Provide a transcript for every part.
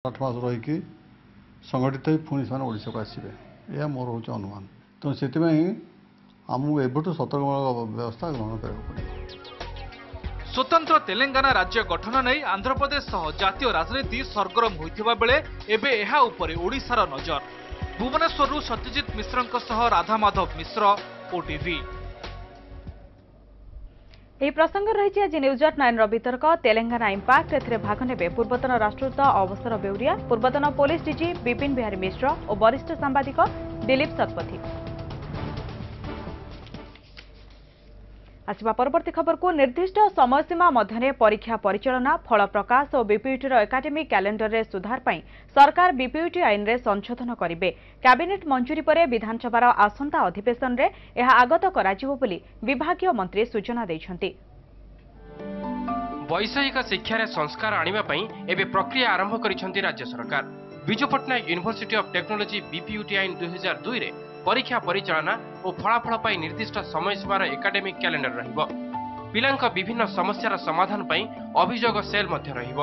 8 मास रहीकि संगठित हो पुणी से ओडिशा को आसवे यह मोर हूँ अनुमान तेणु से आमको एबठू सतर्कमूलक व्यवस्था ग्रहण करा पड़े। स्वतंत्र तेलंगाना राज्य गठन नहीं आंध्र प्रदेश सह जातीय राजनीति सरगरम होइथिबा बेले एबे एहा उपरे ओडिशार नजर। भुवनेश्वर सत्यजित मिश्र राधा माधव मिश्र ओटीवी। ଏହି ପ୍ରସଙ୍ଗ ରହିଛି ଆଜି ନ୍ୟୁଜ୍@9ର ବିତର୍କ ତେଲେଙ୍ଗାନା ଇମ୍ପାକ୍ଟ। ଏଥିରେ ଭାଗ ନେବେ ପୂର୍ବତନ ରାଷ୍ଟ୍ରଦୂତ ଅବସର ବେଉରିଆ, ପୂର୍ବତନ ପୋଲିସ ଡିଜି ବିପିନ ବିହାରୀ ମିଶ୍ର ଓ ବରିଷ୍ଠ ସାମ୍ବାଦିକ ଦିଲ୍ଲୀପ ଶତପଥୀ। ଆସିବା ପରବର୍ତ୍ତୀ ଖବରକୁ। ନିର୍ଦ୍ଦିଷ୍ଟ ସମୟସୀମା ମଧ୍ୟରେ ପରୀକ୍ଷା ପରିଚାଳନା, ଫଳ ପ୍ରକାଶ ଓ ବିପିୟୁଟିର ଏକାଡେମିକ୍ କ୍ୟାଲେଣ୍ଡରରେ ସୁଧାର ପାଇଁ ସରକାର ବିପିୟୁଟି ଆଇନରେ ସଂଶୋଧନ କରିବେ। କ୍ୟାବିନେଟ୍ ମଞ୍ଜୁରୀ ପରେ ବିଧାନସଭାର ଆସନ୍ତା ଅଧିବେଶନରେ ଏହା ଆଗତ କରାଯିବ ବୋଲି ବିଭାଗୀୟ ମନ୍ତ୍ରୀ ସୂଚନା ଦେଇଛନ୍ତି। ବୈଷୟିକ ଶିକ୍ଷାରେ ସଂସ୍କାର ଆଣିବା ପାଇଁ ଏବେ ପ୍ରକ୍ରିୟା ଆରମ୍ଭ କରିଛନ୍ତି ରାଜ୍ୟ ସରକାର। Biju Patnaik university of technology BPUT ଆଇନ 2002ରେ परीक्षा परिचालना और फलाफल पर निर्दिष्ट समयसीमार एकाडेमिक कैलेंडर रहिब। पिलांक विभिन्न समस्यार समाधान पर अभियोग सेल रहिब।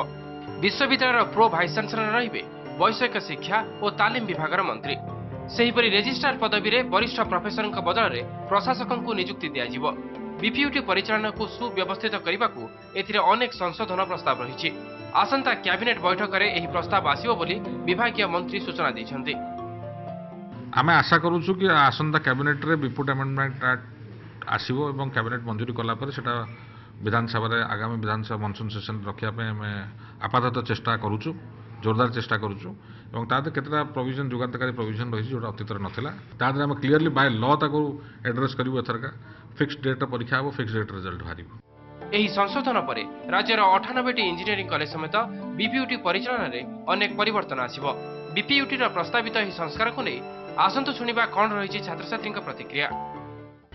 विश्वविद्यालय प्रो भाइस चांसलर रहिबे वैषयिक शिक्षा और तालीम विभाग मंत्री। सेहीपरि रेजिस्ट्रार पदवी में वरिष्ठ प्रोफेसर बदल में प्रशासक नियुक्ति दिज्व। बीपीयूटी परिचालना को सुव्यवस्थित करने को एथिरे अनेक संशोधन प्रस्ताव रही। आसंता कैबिनेट बैठक में यह प्रस्ताव आसिब बोली विभागीय मंत्री सूचना दैछन्ति। आमे आशा करूछु कि आसंता कैबिनेट रे बिपुट अमेंडमेंट आसीबो एवं कैबिनेट मंजूरी कला पर सेटा विधानसभा रे आगामी विधानसभा मनसून सेशन रखिया पे आमे आपातत चेष्टा करूछु, जोरदार चेष्टा करूछु एवं तादे केतरा प्रोविजन जुगातकारी प्रोविजन रही जोटा अतीत रे नथिला तादे आमे क्लियरली बाय लॉ ताको एड्रेस करिवो एथरका फिक्स्ड डेट परीक्षा हो फिक्स्ड डेट रिजल्ट बाहरिबो। एही संशोधन पर राज्यर 98टी इंजीनियरिंग कॉलेज समेत बीपीयूटी परिचालन रे अनेक परिवर्तन आसीबो। बीपीयूटी रो प्रस्तावित एही संस्कार को नै आसंतु शुणा कौन रही छात्र छात्री प्रतिक्रिया।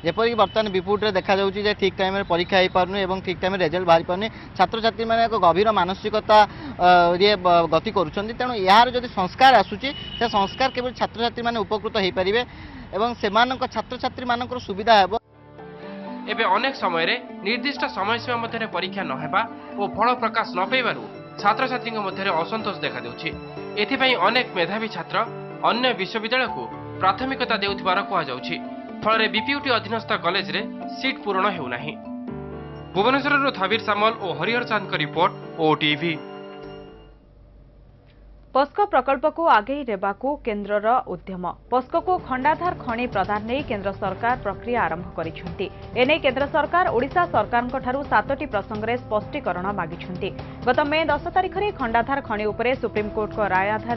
जपरिक बर्तमान विपुट देखा जाऊँगी ठीक टाइम परीक्षा हो पारनी और ठीक टाइम रिजल्ट बाहरी पारनी छात्र छात्री मैंने एक गभीर मानसिकता गति करुँच। तेणु यार जब संस्कार आसूची से संस्कार केवल छात्र छात्री मैंने उपकृत हो पारे और से छात्र छात्री मान सुविधा हे। एबे अनेक समय निर्दिष्ट समय सीमा मध्य परीक्षा नहेबा और फल प्रकाश न पाइबारु छात्र छात्री मध्य असंतोष देखा देउछि। एथिपई अनेक मेधावी छात्र अन्य विश्वविद्यालय को प्राथमिकता देउथिबार कुहा जाउछि। फल बीपीयूटी अधीनस्थ कॉलेज रे सीट पूरण हेउना। भुवनेश्वर थावीर सामल और हरिहर चांद का रिपोर्ट ओटीवी। पोस्को प्रकल्प को आगे नेबाकू केन्द्रर उद्यम। पोस्को को खंडाधार खनि प्रदान नहीं केन्द्र सरकार प्रक्रिया आरंभ करिसेंति। एने केन्द्र सरकार ओडिशा सरकार ठारू 7टी प्रसंग में स्पष्टीकरण मागिछंति। गत मे 10 तारिख में खंडाधार खनि उपरे सुप्रीमकोर्ट को राय आधार